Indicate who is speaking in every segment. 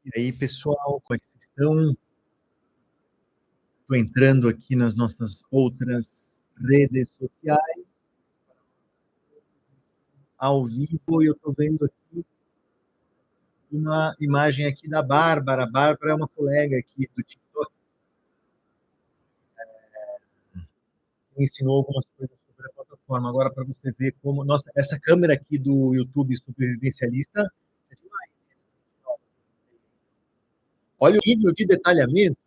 Speaker 1: E aí, pessoal, como é que vocês estão? Estou entrando aqui nas nossas outras redes sociais, ao vivo, e eu estou vendo aqui uma imagem aqui da Bárbara. A Bárbara é uma colega aqui do TikTok, que me ensinou algumas coisas sobre a plataforma. Agora, para você ver como... Nossa, essa câmera aqui do YouTube Sobrevivencialista é demais. Olha o nível de detalhamento.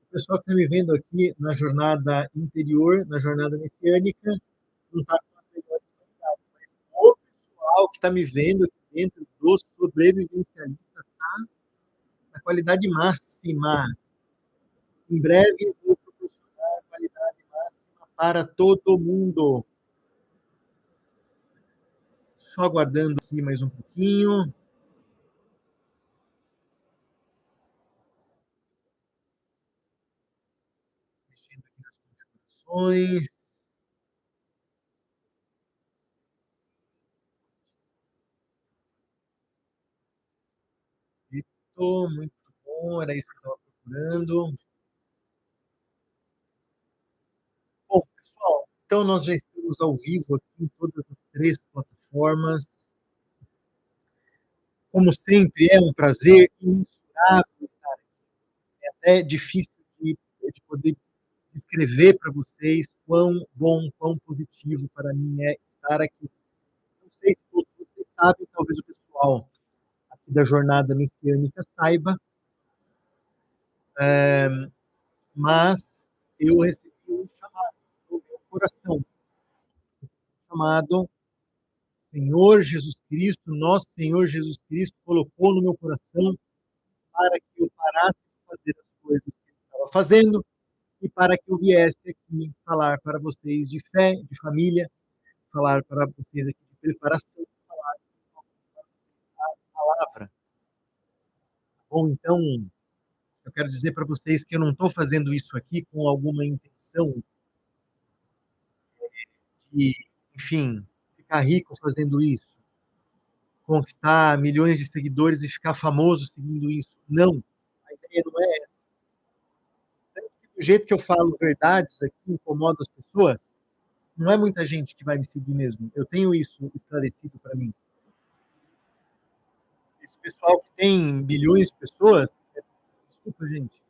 Speaker 1: O pessoal que está me vendo aqui na jornada interior, na jornada messiânica, não está com as melhores qualidades. Mas o pessoal que está me vendo aqui dentro do sobrevivencialista está na qualidade máxima. Em breve, vou proporcionar a qualidade máxima para todo mundo. Só aguardando aqui mais um pouquinho. Mexendo aqui nas configurações. Muito bom, era isso que eu estava procurando. Bom, pessoal, então nós já estamos ao vivo aqui em todas as três plataformas. Como sempre, é um prazer imensurável estar aqui. É até difícil de poder descrever para vocês quão bom, quão positivo para mim é estar aqui. Não sei se todos vocês sabem, talvez o pessoal aqui da jornada messiânica saiba, mas eu recebi um chamado no meu coração, chamado Senhor Jesus Cristo, nosso Senhor Jesus Cristo colocou no meu coração para que eu parasse de fazer as coisas que eu estava fazendo e para que eu viesse aqui falar para vocês de fé, de família, falar para vocês aqui de preparação, falar para vocês a palavra. Bom, então, eu quero dizer para vocês que eu não estou fazendo isso aqui com alguma intenção de, enfim, ficar rico fazendo isso, conquistar milhões de seguidores e ficar famoso seguindo isso. Não, a ideia não é essa. Do jeito que eu falo verdades aqui, incomoda as pessoas, não é muita gente que vai me seguir mesmo. Eu tenho isso esclarecido para mim. Esse pessoal que tem bilhões de pessoas, desculpa, gente,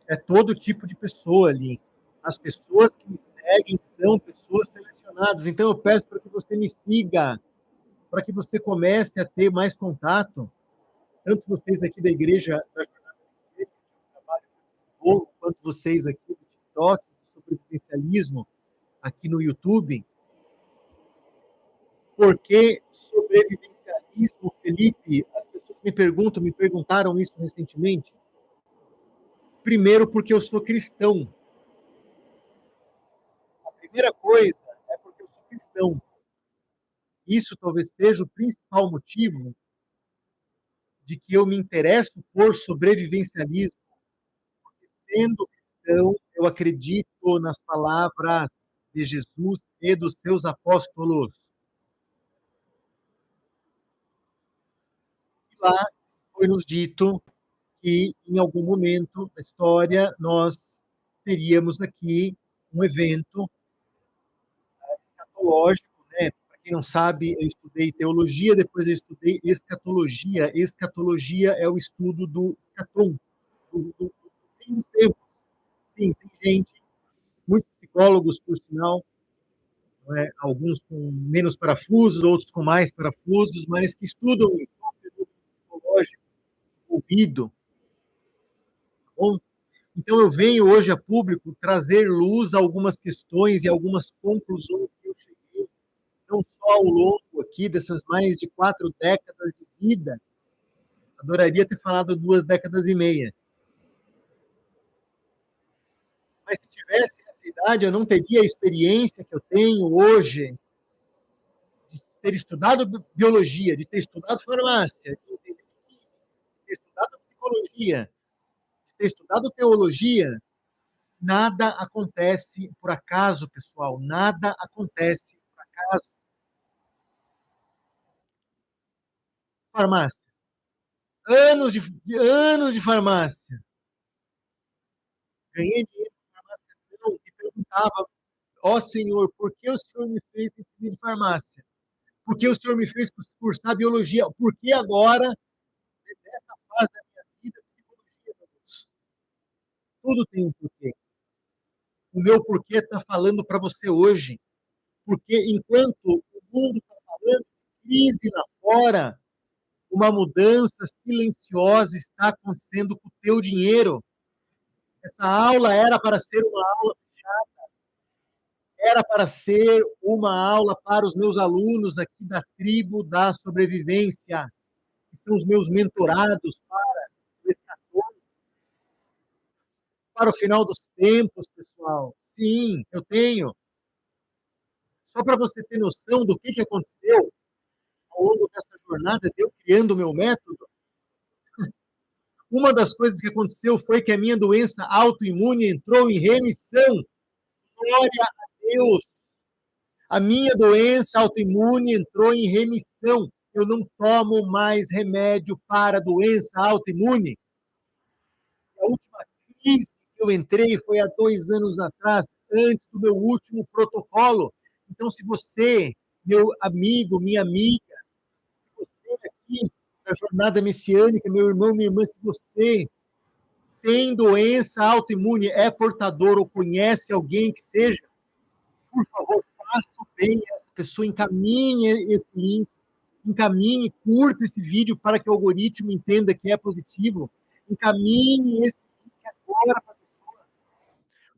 Speaker 1: é todo tipo de pessoa ali. As pessoas que me seguem são pessoas selecionadas. Então eu peço para que você me siga, para que você comece a ter mais contato, tanto vocês aqui da igreja, da Jornada Messiânica, que eu trabalho com quanto vocês aqui do TikTok, do sobrevivencialismo, aqui no YouTube. Por que sobrevivencialismo, Felipe? As pessoas me perguntaram isso recentemente. Primeiro, porque eu sou cristão. A primeira coisa é porque eu sou cristão. Isso talvez seja o principal motivo de que eu me interesso por sobrevivencialismo. Porque, sendo cristão, eu acredito nas palavras de Jesus e dos seus apóstolos. E lá foi nos dito que, em algum momento da história, nós teríamos aqui um evento escatológico, né? Para quem não sabe, eu estudei teologia, depois eu estudei escatologia. Escatologia é o estudo do escatom, do fim dos tempos. Sim, tem gente, muitos psicólogos, por sinal, né? Alguns com menos parafusos, outros com mais parafusos, mas que estudam o fenômeno psicológico envolvido. Tá bom? Então, eu venho hoje a público trazer luz a algumas questões e algumas conclusões que eu cheguei, não só ao longo aqui dessas mais de 4 décadas de vida, adoraria ter falado 2 décadas e meia, mas se tivesse essa idade, eu não teria a experiência que eu tenho hoje de ter estudado biologia, de ter estudado farmácia, de ter estudado psicologia, de ter estudado teologia. Nada acontece por acaso, pessoal. Nada acontece por acaso. Farmácia. anos de farmácia. Ganhei dinheiro de farmácia não, e perguntava, ó Senhor, por que o Senhor me fez entender de farmácia? Por que o Senhor me fez cursar biologia? Por que agora, nessa fase da minha vida, psicologia, meu Deus? Tudo tem um porquê. O meu porquê está falando para você hoje. Porque enquanto o mundo está falando de crise lá fora, uma mudança silenciosa está acontecendo com o teu dinheiro. Essa aula era para ser uma aula fechada, era para ser uma aula para os meus alunos aqui da tribo da sobrevivência, que são os meus mentorados para o escator, para o final dos tempos, pessoal. Sim, eu tenho. Só para você ter noção do que aconteceu ao longo dessa jornada, de eu criando o meu método, uma das coisas que aconteceu foi que a minha doença autoimune entrou em remissão. Glória a Deus! A minha doença autoimune entrou em remissão. Eu não tomo mais remédio para doença autoimune. A última crise que eu entrei foi há 2 anos atrás, antes do meu último protocolo. Então, se você, meu amigo, minha amiga, se você aqui na jornada messiânica, meu irmão, minha irmã, se você tem doença autoimune, é portador ou conhece alguém que seja, por favor, faça o bem a essa pessoa, encaminhe esse link, encaminhe, curta esse vídeo para que o algoritmo entenda que é positivo, encaminhe esse link agora para a pessoa,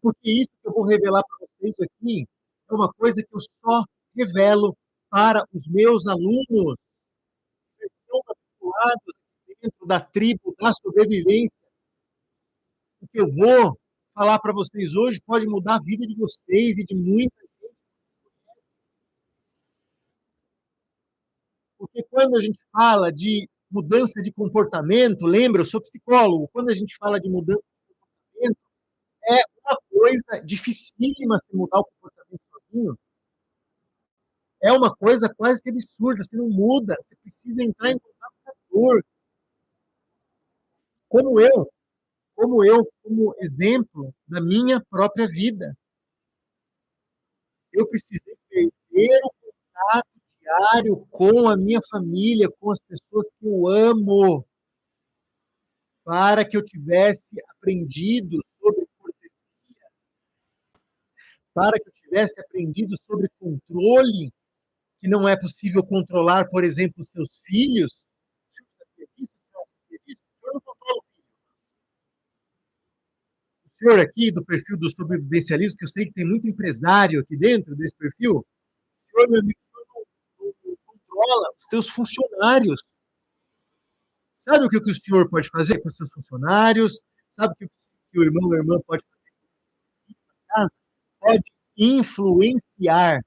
Speaker 1: porque isso que eu vou revelar para vocês aqui é uma coisa que eu só revelo para os meus alunos que estão matriculados dentro da tribo da sobrevivência. O que eu vou falar para vocês hoje pode mudar a vida de vocês e de muita gente. Porque quando a gente fala de mudança de comportamento, lembra, eu sou psicólogo, quando a gente fala de mudança de comportamento, é uma coisa dificílima se mudar o comportamento sozinho. É uma coisa quase que absurda, você não muda, você precisa entrar em contato com a dor. Como eu, como exemplo da minha própria vida. Eu precisei perder o contato diário com a minha família, com as pessoas que eu amo, para que eu tivesse aprendido sobre cortesia, para que eu tivesse aprendido sobre controle, que não é possível controlar, por exemplo, os seus filhos. O senhor sabia disso? O senhor sabia disso? O senhor não controla o filho. O senhor aqui, do perfil do sobrevivencialismo, que eu sei que tem muito empresário aqui dentro desse perfil, o senhor, meu amigo, não controla os seus funcionários. Sabe o que o senhor pode fazer com os seus funcionários? Sabe o que o irmão ou a irmã pode fazer com a casa? Pode influenciar.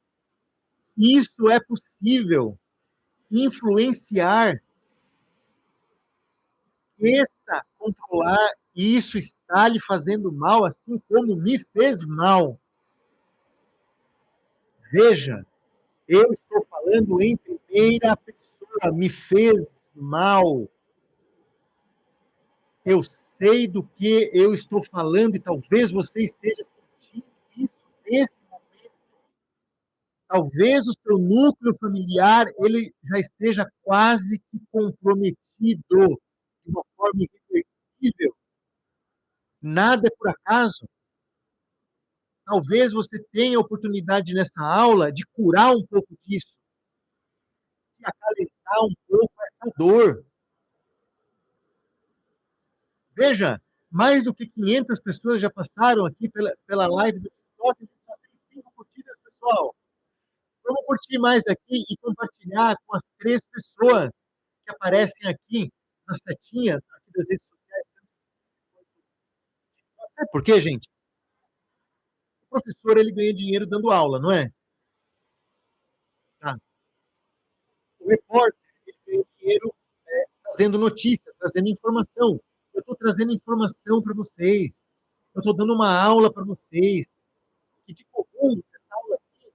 Speaker 1: Isso é possível. Influenciar. Esqueça controlar. Isso está lhe fazendo mal, assim como me fez mal. Veja, eu estou falando em primeira pessoa. Me fez mal. Eu sei do que eu estou falando e talvez você esteja sentindo isso nesse momento. Talvez o seu núcleo familiar ele já esteja quase que comprometido de uma forma irreversível. Nada é por acaso. Talvez você tenha a oportunidade nessa aula de curar um pouco disso, de acalentar um pouco essa dor. Veja, mais do que 500 pessoas já passaram aqui pela live do TikTok, a gente só tem 5 curtidas, pessoal. Vamos curtir mais aqui e compartilhar com as 3 pessoas que aparecem aqui na setinha aqui das redes sociais. Sabe por quê, gente? O professor ele ganha dinheiro dando aula, não é? Tá. O repórter ele ganha dinheiro trazendo notícia, trazendo informação. Eu estou trazendo informação para vocês. Eu estou dando uma aula para vocês. Que de comum, essa aula aqui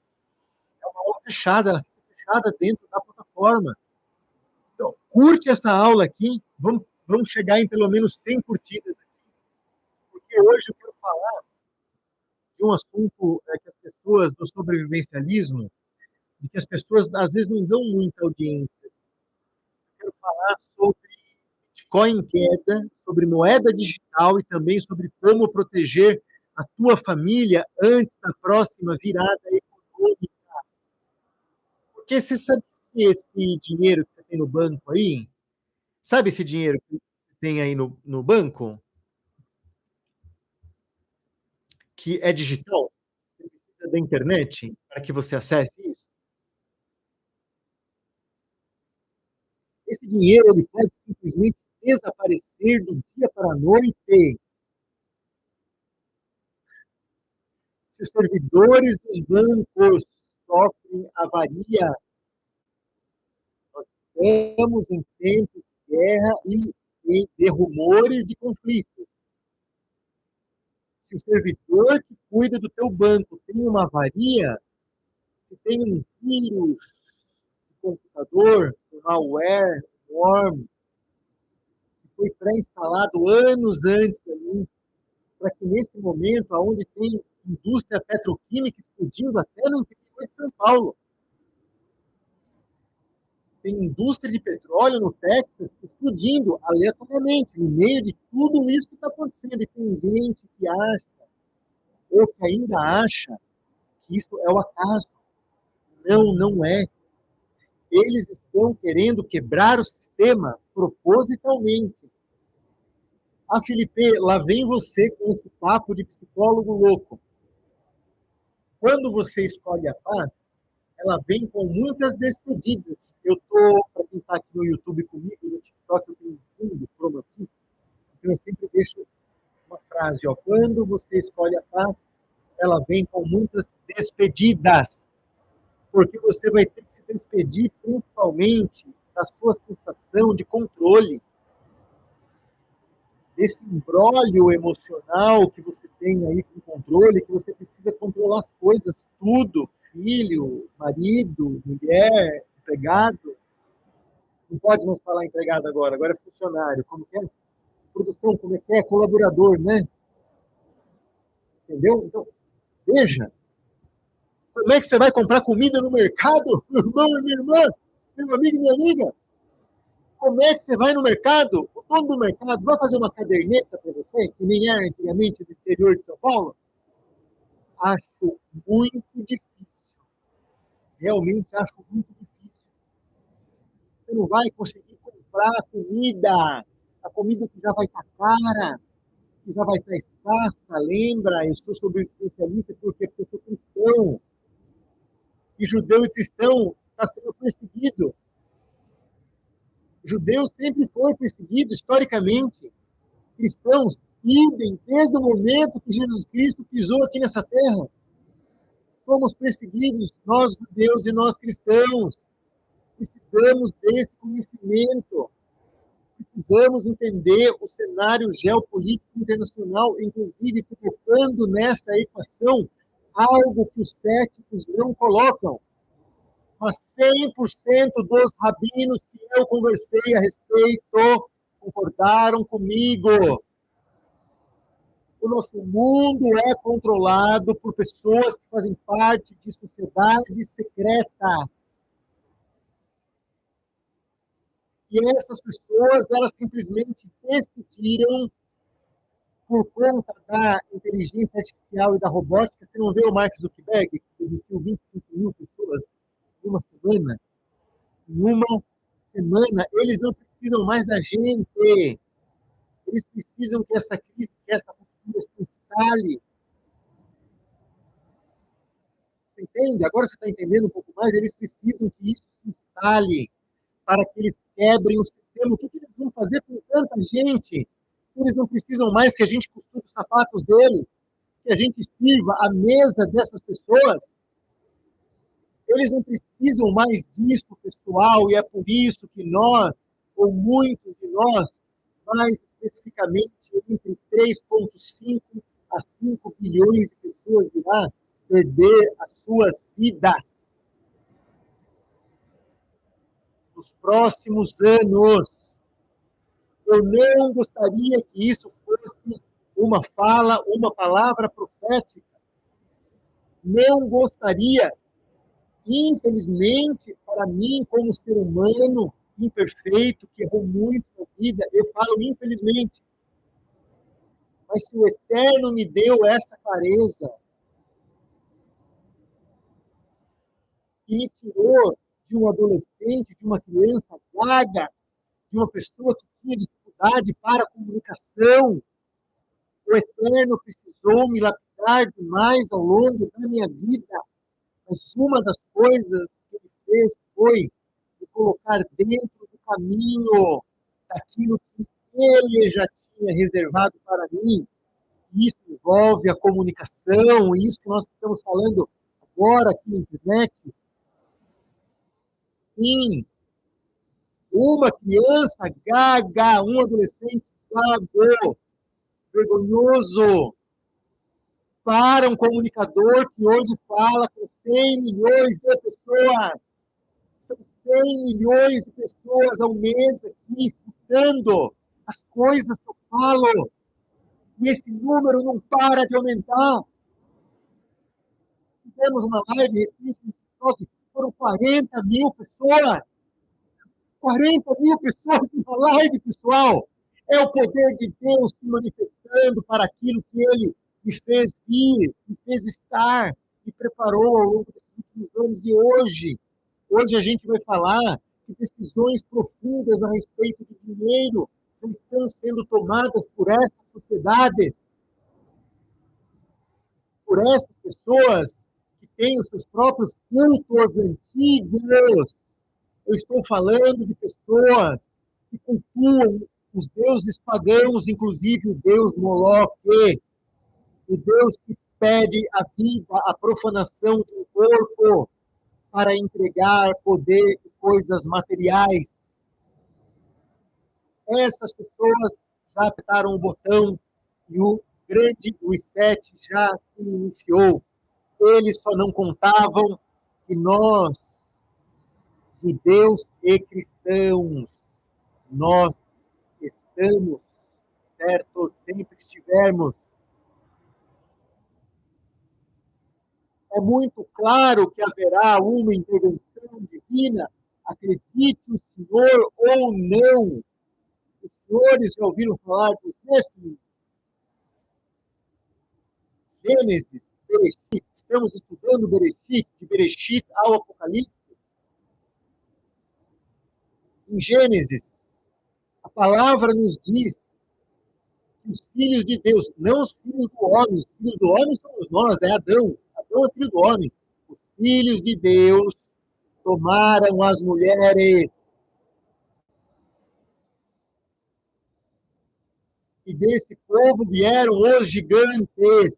Speaker 1: é uma aula fechada, ela fica fechada dentro da plataforma. Então, curte essa aula aqui, vamos vamos chegar em pelo menos 100 curtidas aqui, porque hoje eu quero falar de um assunto que as pessoas do sobrevivencialismo, de que as pessoas às vezes não dão muita audiência. Eu quero falar sobre Bitcoin em queda, sobre moeda digital e também sobre como proteger a tua família antes da próxima virada econômica. Porque você sabe que esse dinheiro que você tem no banco aí, sabe esse dinheiro que você tem aí no banco, que é digital, você precisa da internet para que você acesse isso? Esse dinheiro ele pode simplesmente desaparecer do dia para a noite. Se os servidores dos bancos sofrem avaria, nós estamos em tempos de guerra e de rumores de conflito. Se o servidor que cuida do teu banco tem uma avaria, se tem um vírus de computador, um malware, um worm, que foi pré-instalado anos antes ali, para que nesse momento, onde tem indústria petroquímica explodindo até no interior de São Paulo, tem indústria de petróleo no Texas explodindo aleatoriamente, no meio de tudo isso que está acontecendo. E tem gente que acha, ou que ainda acha, que isso é o acaso. Não, não é. Eles estão querendo quebrar o sistema propositalmente. Ah, Felipe, lá vem você com esse papo de psicólogo louco. Quando você escolhe a paz, ela vem com muitas despedidas. Eu estou, para quem está aqui no YouTube comigo, no TikTok, eu tenho um fundo chroma key, então eu sempre deixo uma frase, ó, quando você escolhe a paz, ela vem com muitas despedidas, porque você vai ter que se despedir principalmente da sua sensação de controle, desse imbróglio emocional que você tem aí com controle, que você precisa controlar as coisas, tudo, filho, marido, mulher, empregado. Não pode mais falar empregado agora, agora é funcionário. Como que é? Produção, como é que é? Colaborador, né? Entendeu? Então, veja, como é que você vai comprar comida no mercado, meu irmão e minha irmã, meu amigo e minha amiga? Como é que você vai no mercado? O dono do mercado vai fazer uma caderneta para você, que nem era antigamente do interior de São Paulo? Acho muito difícil. Realmente acho muito difícil. Você não vai conseguir comprar a comida que já vai estar cara, que já vai estar escassa. Lembra, eu sou sobre especialista porque eu sou cristão. E judeu e cristão está sendo perseguido. Judeu sempre foi perseguido historicamente. Cristãos, idem, desde o momento que Jesus Cristo pisou aqui nessa terra. Fomos perseguidos, nós judeus e nós cristãos. Precisamos desse conhecimento. Precisamos entender o cenário geopolítico internacional, inclusive colocando nessa equação algo que os céticos não colocam. Mas 100% dos rabinos que eu conversei a respeito concordaram comigo. O nosso mundo é controlado por pessoas que fazem parte de sociedades secretas. E essas pessoas, elas simplesmente decidiram, por conta da inteligência artificial e da robótica, você não vê o Mark Zuckerberg, que demitiu 25 mil pessoas em uma semana? Em uma semana, eles não precisam mais da gente. Eles precisam que essa crise, que essa cultura se instale. Você entende? Agora você está entendendo um pouco mais? Eles precisam que isso se instale para que eles quebrem o sistema. O que eles vão fazer com tanta gente? Eles não precisam mais que a gente costure os sapatos deles, que a gente sirva a mesa dessas pessoas. Eles não precisam mais disso, pessoal, e é por isso que nós, ou muitos de nós, mais especificamente entre 3,5 a 5 bilhões de pessoas irá perder as suas vidas nos próximos anos. Eu não gostaria que isso fosse uma fala, uma palavra profética. Não gostaria. Infelizmente, para mim, como ser humano imperfeito, que errou muito na vida, eu falo infelizmente. Mas se o Eterno me deu essa clareza e me tirou de um adolescente, de uma criança gaga, de uma pessoa que tinha dificuldade para a comunicação, o Eterno precisou me lapidar demais ao longo da minha vida. Mas uma das coisas que ele fez foi me colocar dentro do caminho daquilo que ele já tinha reservado para mim. Isso envolve a comunicação, isso que nós estamos falando agora aqui na internet. Sim, uma criança gaga, um adolescente gago, vergonhoso, para um comunicador que hoje fala com 100 milhões de pessoas. São 100 milhões de pessoas ao mês aqui escutando as coisas que eu falo. E esse número não para de aumentar. Fizemos uma live recente no TikTok, foram 40 mil pessoas. 40 mil pessoas numa live, pessoal. É o poder de Deus se manifestando para aquilo que Ele me fez vir, me fez estar, me preparou ao longo desses últimos anos. E hoje a gente vai falar que decisões profundas a respeito do dinheiro não estão sendo tomadas por essa sociedade, por essas pessoas que têm os seus próprios cultos antigos. Eu estou falando de pessoas que cultuam os deuses pagãos, inclusive o deus Moloque, o deus que pede a vida, a profanação do corpo para entregar poder e coisas materiais. Essas pessoas já apertaram o botão e o grande reset já se iniciou. Eles só não contavam que nós, judeus e cristãos, nós estamos, certo? Sempre estivermos. É muito claro que haverá uma intervenção divina, acredite o senhor ou não. Os senhores já ouviram falar dos Néfilim? Gênesis, Bereshit, estamos estudando Bereshit, de Bereshit ao Apocalipse. Em Gênesis, a palavra nos diz que os filhos de Deus, não os filhos do homem, os filhos do homem somos nós, é Adão. Adão é filho do homem. Os filhos de Deus tomaram as mulheres. E desse povo vieram os gigantes.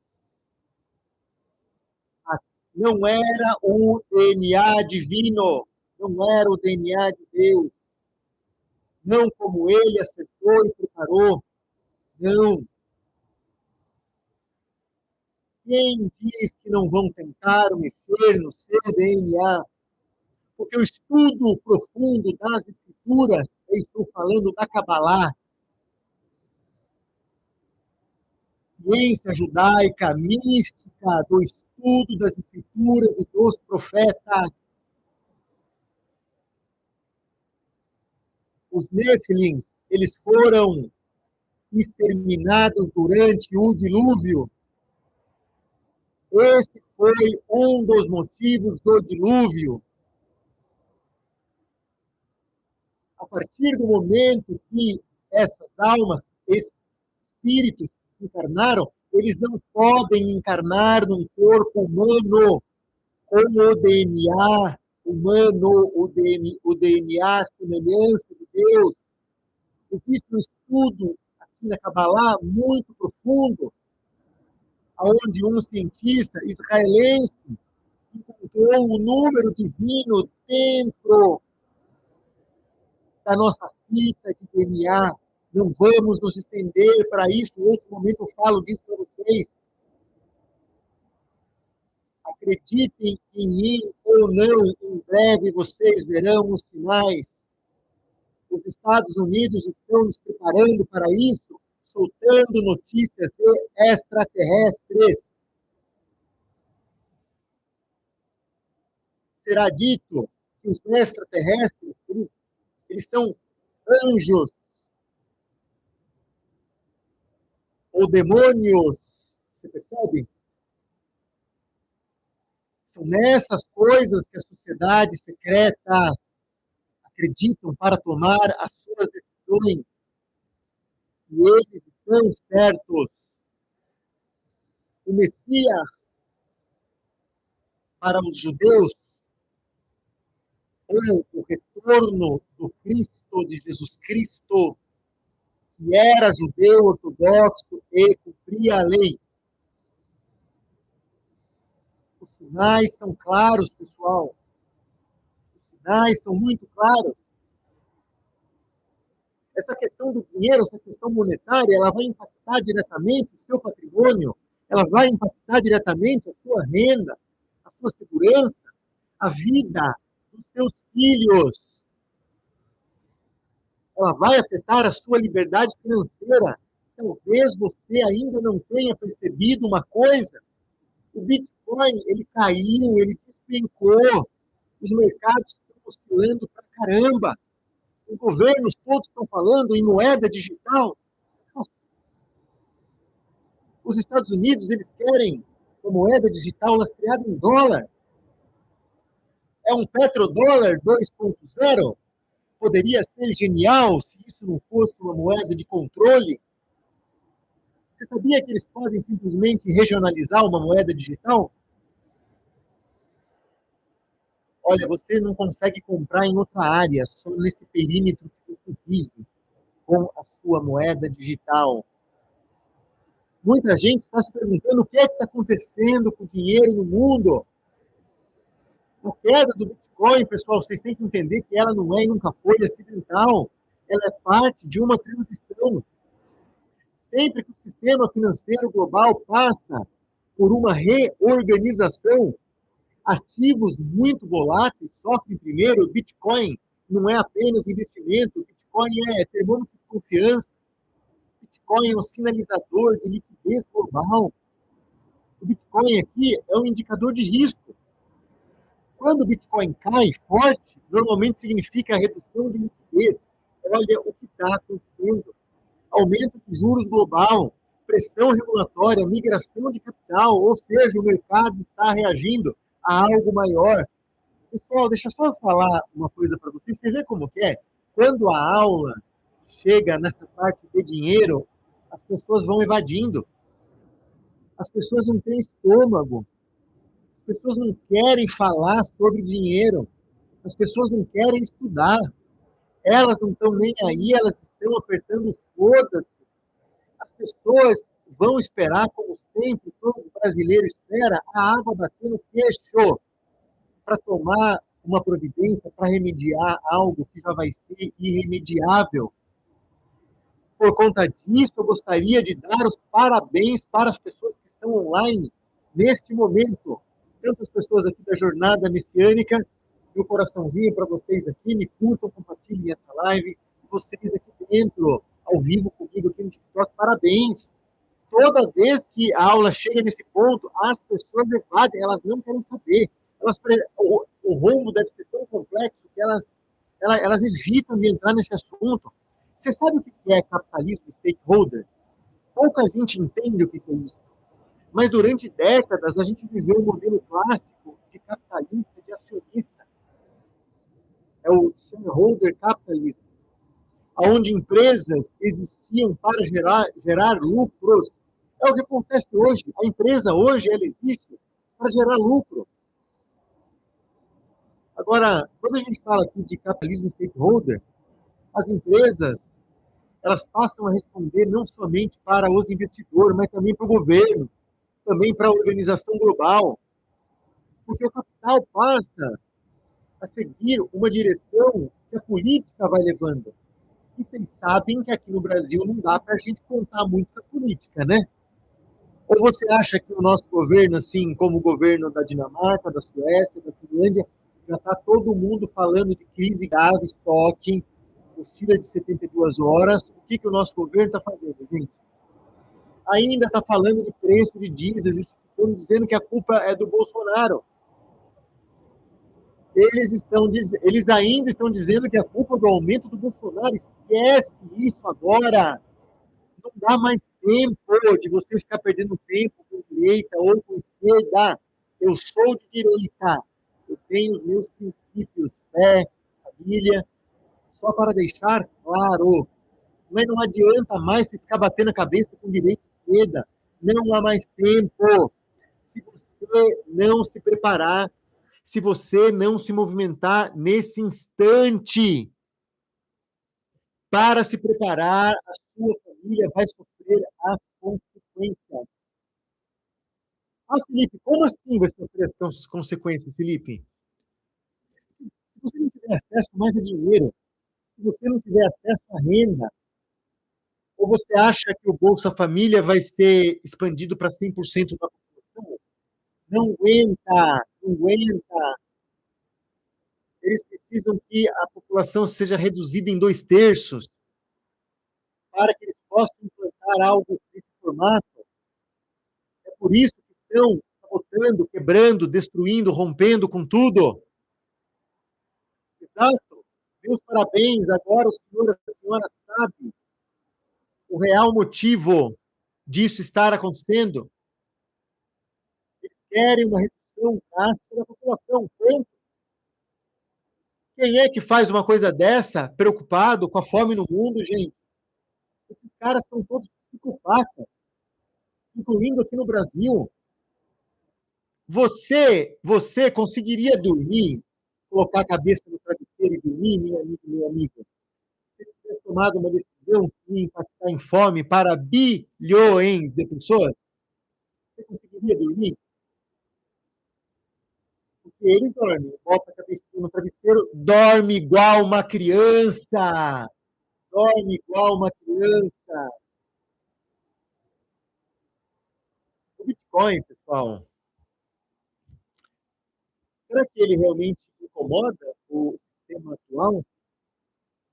Speaker 1: Não era o DNA divino, não era o DNA de Deus. Não como ele acertou e preparou. Não. Quem diz que não vão tentar mexer no seu DNA? Porque o estudo profundo das escrituras, eu estou falando da Cabalá, ciência judaica, mística, do estudo das escrituras e dos profetas. Os Néfilins, eles foram exterminados durante o dilúvio. Esse foi um dos motivos do dilúvio. A partir do momento que essas almas, esses espíritos se encarnaram, eles não podem encarnar num corpo humano com o DNA humano, o DNA, a semelhança de Deus. Existe um estudo aqui na Kabbalah muito profundo, onde um cientista israelense encontrou o número divino dentro da nossa fita de DNA. Não vamos nos estender para isso, em outro momento eu falo disso para vocês. Acreditem em mim ou não, em breve vocês verão os sinais. Os Estados Unidos estão nos preparando para isso, soltando notícias de extraterrestres. Será dito que os extraterrestres, eles são anjos ou demônios. Você percebe? São nessas coisas que as sociedades secretas acreditam para tomar as suas decisões. E eles estão certos. O Messias, para os judeus, ou o retorno do Cristo, de Jesus Cristo, que era judeu ortodoxo e cumpria a lei. Os sinais são claros, pessoal. Os sinais são muito claros. Essa questão do dinheiro, essa questão monetária, ela vai impactar diretamente o seu patrimônio, ela vai impactar diretamente a sua renda, a sua segurança, a vida dos seus filhos. Ela vai afetar a sua liberdade financeira. Talvez você ainda não tenha percebido uma coisa. O Bitcoin, ele caiu, ele despencou. Os mercados estão oscilando pra caramba. Os governos todos estão falando em moeda digital. Os Estados Unidos, eles querem uma moeda digital lastreada em dólar. É um petrodólar 2.0? Poderia ser genial se isso não fosse uma moeda de controle. Você sabia que eles podem simplesmente regionalizar uma moeda digital? Olha, você não consegue comprar em outra área, só nesse perímetro que você vive, com a sua moeda digital. Muita gente está se perguntando o que é que está acontecendo com o dinheiro no mundo. A queda do Bitcoin, pessoal, vocês têm que entender que ela não é e nunca foi acidental. Ela é parte de uma transição. Sempre que o sistema financeiro global passa por uma reorganização, ativos muito voláteis sofrem primeiro. O Bitcoin não é apenas investimento, o Bitcoin é termômetro de confiança, o Bitcoin é um sinalizador de liquidez global. O Bitcoin aqui é um indicador de risco. Quando o Bitcoin cai forte, normalmente significa redução de liquidez. Olha o que está acontecendo. Aumento de juros global, pressão regulatória, migração de capital, ou seja, o mercado está reagindo a algo maior. Pessoal, deixa eu só falar uma coisa para vocês. Você vê como que é? Quando a aula chega nessa parte de dinheiro, as pessoas vão evadindo. As pessoas não têm estômago. As pessoas não querem falar sobre dinheiro. As pessoas não querem estudar. Elas não estão nem aí, elas estão apertando foda-se. As pessoas vão esperar, como sempre, todo brasileiro espera, a água bater no queixo para tomar uma providência, para remediar algo que já vai ser irremediável. Por conta disso, eu gostaria de dar os parabéns para as pessoas que estão online neste momento. Tantas pessoas aqui da Jornada Messiânica, meu coraçãozinho para vocês aqui, me curtam, compartilhem essa live. Vocês aqui dentro, ao vivo comigo aqui no TikTok, parabéns. Toda vez que a aula chega nesse ponto, as pessoas evadem, elas não querem saber. O rombo deve ser tão complexo que elas evitam de entrar nesse assunto. Você sabe o que é capitalismo stakeholder? Pouca gente entende o que é isso. Mas durante décadas a gente viveu um modelo clássico de capitalista, de acionista. É o shareholder capitalism, onde empresas existiam para gerar lucros. É o que acontece hoje. A empresa hoje ela existe para gerar lucro. Agora, quando a gente fala aqui de capitalismo stakeholder, as empresas elas passam a responder não somente para os investidores, mas também para o governo, também para a organização global, porque o capital passa a seguir uma direção que a política vai levando. E vocês sabem que aqui no Brasil não dá para a gente contar muito com a política, né? Ou você acha que o nosso governo, assim como o governo da Dinamarca, da Suécia, da Finlândia, já está todo mundo falando de crise grave, estoque, apostila de 72 horas, o que o nosso governo está fazendo, gente? Ainda está falando de preço de diesel, justificando, dizendo que a culpa é do Bolsonaro. Eles ainda estão dizendo que a culpa do aumento do Bolsonaro. Esquece isso agora. Não dá mais tempo de você ficar perdendo tempo com direita ou com esquerda. Eu sou de direita. Eu tenho os meus princípios, fé, família. Só para deixar claro, mas não adianta mais você ficar batendo a cabeça com direita e esquerda. Não há mais tempo. Se você não se preparar, se você não se movimentar nesse instante para se preparar, a sua família vai sofrer as consequências. Ah, Felipe, como assim vai sofrer as consequências, Felipe? Se você não tiver acesso mais a dinheiro, se você não tiver acesso à renda, ou você acha que o Bolsa Família vai ser expandido para 100% da população? Não aguenta, não aguenta. Eles precisam que a população seja reduzida em 2/3 para que eles possam implantar algo nesse formato. É por isso que estão sabotando, quebrando, destruindo, rompendo com tudo. Exato. Meus parabéns. Agora o senhor, a senhora sabe o real motivo disso estar acontecendo. Eles querem uma redução drástica da população. Ponto. Quem é que faz uma coisa dessa, preocupado com a fome no mundo, gente? Esses caras são todos psicopatas, incluindo aqui no Brasil. Você conseguiria dormir, colocar a cabeça no travesseiro e dormir, minha amiga, meu amigo? Você teria tomado uma decisão que ia impactar em fome para bilhões de pessoas? Você conseguiria dormir? Porque eles dormem, bota a cabeça no travesseiro, dorme igual uma criança. Dorme igual uma criança. O Bitcoin, pessoal, será que ele realmente incomoda o sistema atual?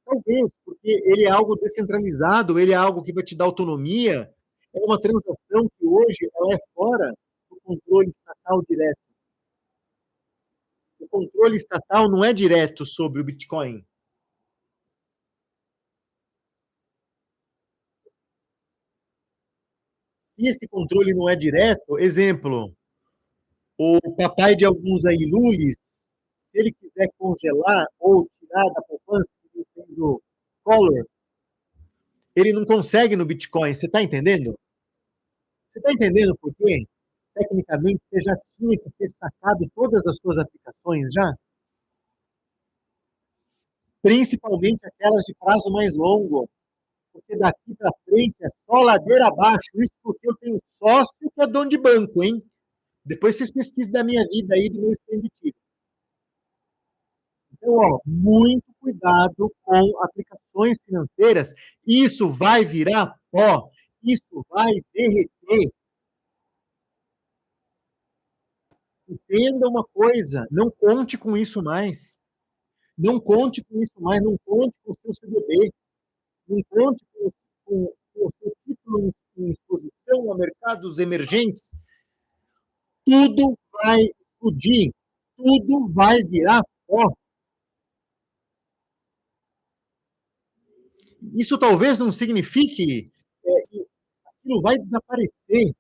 Speaker 1: Talvez, porque ele é algo descentralizado, ele é algo que vai te dar autonomia, é uma transação que hoje ela é fora do controle estatal direto. O controle estatal não é direto sobre o Bitcoin. Se esse controle não é direto, exemplo, o papai de alguns aí, Lulis, se ele quiser congelar ou tirar da poupança que ele tem do Collor, ele não consegue no Bitcoin. Você está entendendo? Você está entendendo por quê? Tecnicamente, você já tinha que ter sacado todas as suas aplicações já, principalmente aquelas de prazo mais longo, porque daqui para frente é só ladeira abaixo. Isso porque eu tenho sócio que é dono de banco, hein? Depois vocês pesquisem da minha vida aí, do meu expositivo. Então, ó, muito cuidado com aplicações financeiras. Isso vai virar pó, isso vai derreter. Entenda uma coisa, não conte com isso mais. Não conte com isso mais, não conte com o seu CDB, não conte com o seu título em exposição a mercados emergentes. Tudo vai explodir, tudo vai virar pó. Isso talvez não signifique que aquilo vai desaparecer,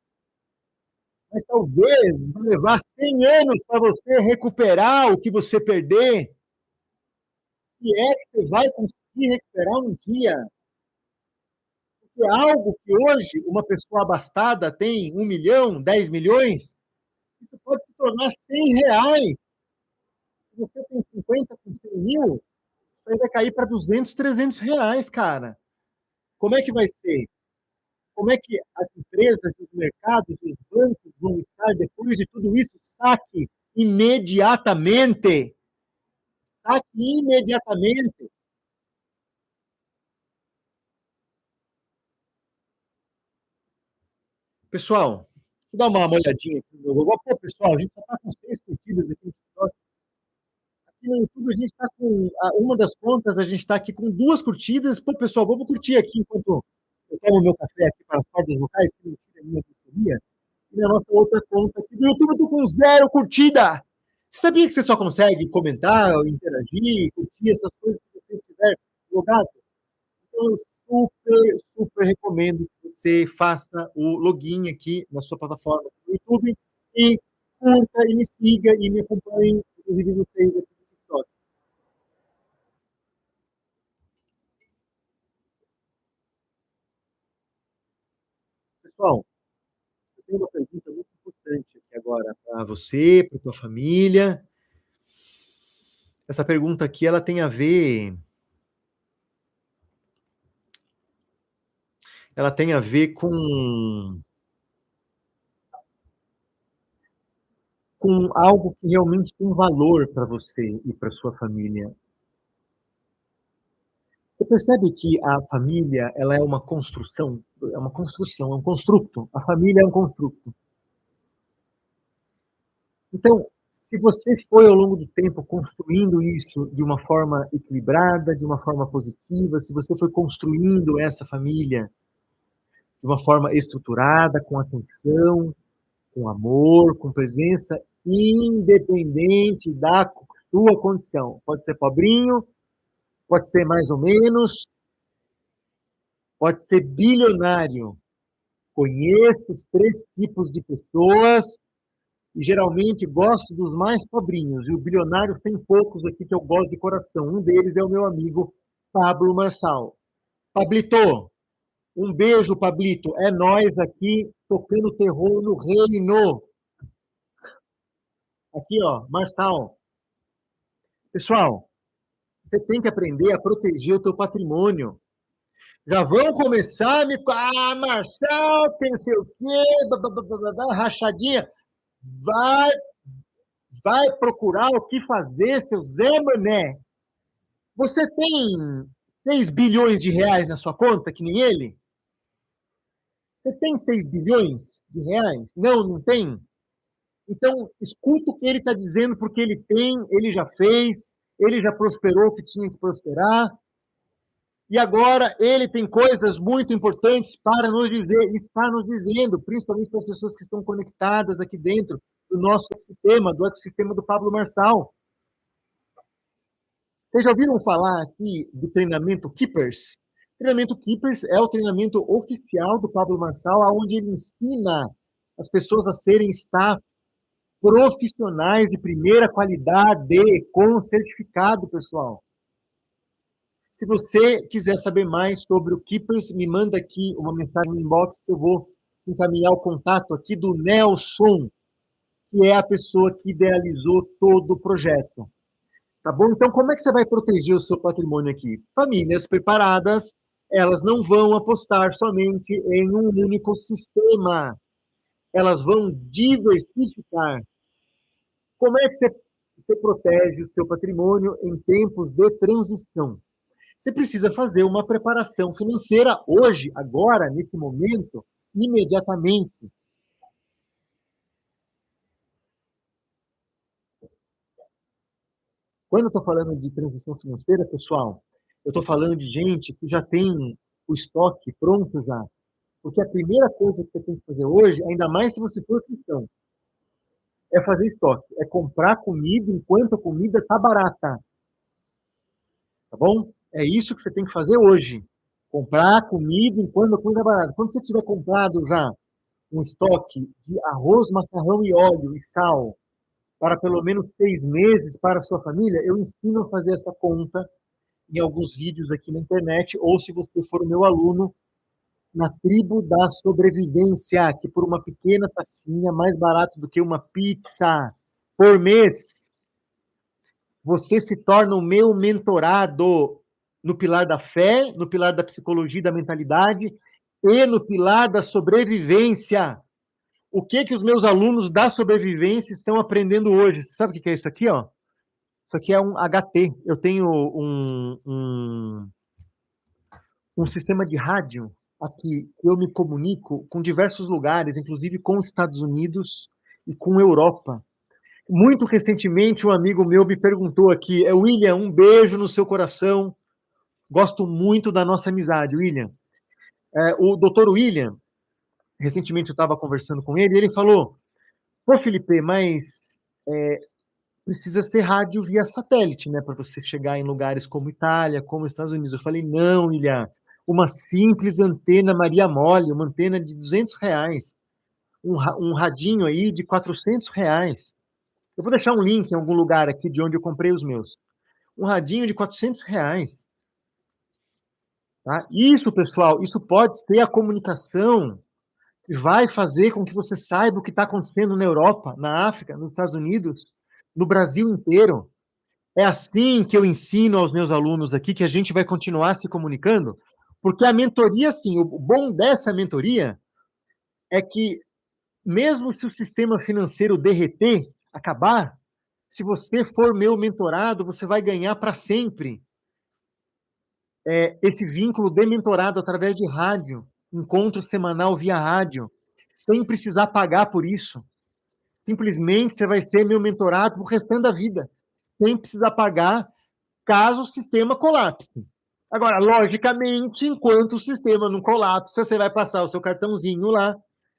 Speaker 1: mas talvez vai levar 100 anos para você recuperar o que você perder. Se é que você vai conseguir recuperar um dia. Porque é algo que hoje uma pessoa abastada tem 1 milhão, 10 milhões, isso pode se tornar R$ 100. Se você tem 50 com 100 mil, isso aí vai cair para 200, R$ 300, cara. Como é que vai ser? Como é que as empresas, os mercados, os bancos vão estar depois de tudo isso? Saque imediatamente. Saque imediatamente. Pessoal, deixa eu dar uma olhadinha aqui no meu Google. Pô, pessoal, a gente só está com 6 curtidas aqui no TikTok. aqui no YouTube a gente está com uma das contas, a gente está aqui com 2 curtidas. Pô, pessoal, vamos curtir aqui enquanto eu tomo meu café aqui para as cordas vocais, que não tira a minha assessoria. E na nossa outra conta aqui do YouTube eu tô com 0 curtida. Você sabia que você só consegue comentar, interagir, curtir essas coisas se você estiver logado? Então, eu super, super recomendo que você faça o login aqui na sua plataforma do YouTube e curta e me siga e me acompanhe, inclusive vocês aqui no TikTok. Pessoal, eu tenho uma pergunta muito importante aqui agora para você, para tua família. Essa pergunta aqui, ela tem a ver com algo que realmente tem valor para você e para sua família. Você percebe que a família, ela é uma construção, é um construto. A família é um construto. Então, se você foi ao longo do tempo construindo isso de uma forma equilibrada, de uma forma positiva, se você foi construindo essa família de uma forma estruturada, com atenção, com amor, com presença, independente da sua condição. Pode ser pobrinho, pode ser mais ou menos, pode ser bilionário. Conheço os 3 tipos de pessoas e geralmente gosto dos mais pobrinhos. E o bilionário tem poucos aqui que eu gosto de coração. Um deles é o meu amigo Pablo Marçal. Pablito, um beijo, Pablito. É nós aqui tocando terror no reino. Aqui, ó, Marçal. Pessoal, você tem que aprender a proteger o teu patrimônio. Já vão começar a me... Ah, Marçal, tem não sei o quê, rachadinha. Vai, vai procurar o que fazer, seu Zé Mané. Você tem 6 bilhões de reais na sua conta, que nem ele? Você tem 6 bilhões de reais? Não, não tem? Então, escuta o que ele está dizendo, porque ele tem, ele já fez, ele já prosperou o que tinha que prosperar. E agora ele tem coisas muito importantes para nos dizer, está nos dizendo, principalmente para as pessoas que estão conectadas aqui dentro do nosso sistema, do ecossistema do Pablo Marçal. Vocês já ouviram falar aqui do treinamento Keepers? O treinamento Keepers é o treinamento oficial do Pablo Marçal, onde ele ensina as pessoas a serem staff profissionais de primeira qualidade, com certificado, pessoal. Se você quiser saber mais sobre o Keepers, me manda aqui uma mensagem no inbox que eu vou encaminhar o contato aqui do Nelson, que é a pessoa que idealizou todo o projeto. Tá bom? Então, como é que você vai proteger o seu patrimônio aqui? Famílias preparadas, elas não vão apostar somente em um único sistema. Elas vão diversificar. Como é que você protege o seu patrimônio em tempos de transição? Você precisa fazer uma preparação financeira hoje, agora, nesse momento, imediatamente. Quando eu estou falando de transição financeira, pessoal, eu estou falando de gente que já tem o estoque pronto já. Porque a primeira coisa que você tem que fazer hoje, ainda mais se você for cristão, é fazer estoque. É comprar comida enquanto a comida está barata. Tá bom? É isso que você tem que fazer hoje. Comprar comida enquanto a comida é barata. Quando você tiver comprado já um estoque de arroz, macarrão e óleo e sal para pelo menos 6 meses para a sua família, eu ensino a fazer essa conta em alguns vídeos aqui na internet, ou se você for o meu aluno, na tribo da sobrevivência, que por uma pequena taxinha, mais barato do que uma pizza por mês, você se torna o meu mentorado no pilar da fé, no pilar da psicologia e da mentalidade e no pilar da sobrevivência. O que os meus alunos da sobrevivência estão aprendendo hoje? Você sabe o que é isso aqui, ó? Isso aqui é um HT. Eu tenho um sistema de rádio aqui. Eu me comunico com diversos lugares, inclusive com os Estados Unidos e com a Europa. Muito recentemente, um amigo meu me perguntou aqui, William, um beijo no seu coração, gosto muito da nossa amizade, William. O doutor William, recentemente eu estava conversando com ele, e ele falou, pô, Felipe, mas precisa ser rádio via satélite, né, para você chegar em lugares como Itália, como Estados Unidos. Eu falei, não, William, uma simples antena Maria Mole, uma antena de R$ 200, um radinho aí de R$ 400. Eu vou deixar um link em algum lugar aqui de onde eu comprei os meus. Um radinho de R$ 400. Tá? Isso, pessoal, isso pode ser a comunicação que vai fazer com que você saiba o que está acontecendo na Europa, na África, nos Estados Unidos, no Brasil inteiro. É assim que eu ensino aos meus alunos aqui, que a gente vai continuar se comunicando, porque a mentoria, sim, o bom dessa mentoria é que, mesmo se o sistema financeiro derreter, acabar, se você for meu mentorado, você vai ganhar para sempre esse vínculo de mentorado através de rádio, encontro semanal via rádio, sem precisar pagar por isso. Simplesmente você vai ser meu mentorado pro restante da vida, sem precisar pagar caso o sistema colapse. Agora, logicamente, enquanto o sistema não colapsa, você vai passar o seu cartãozinho lá,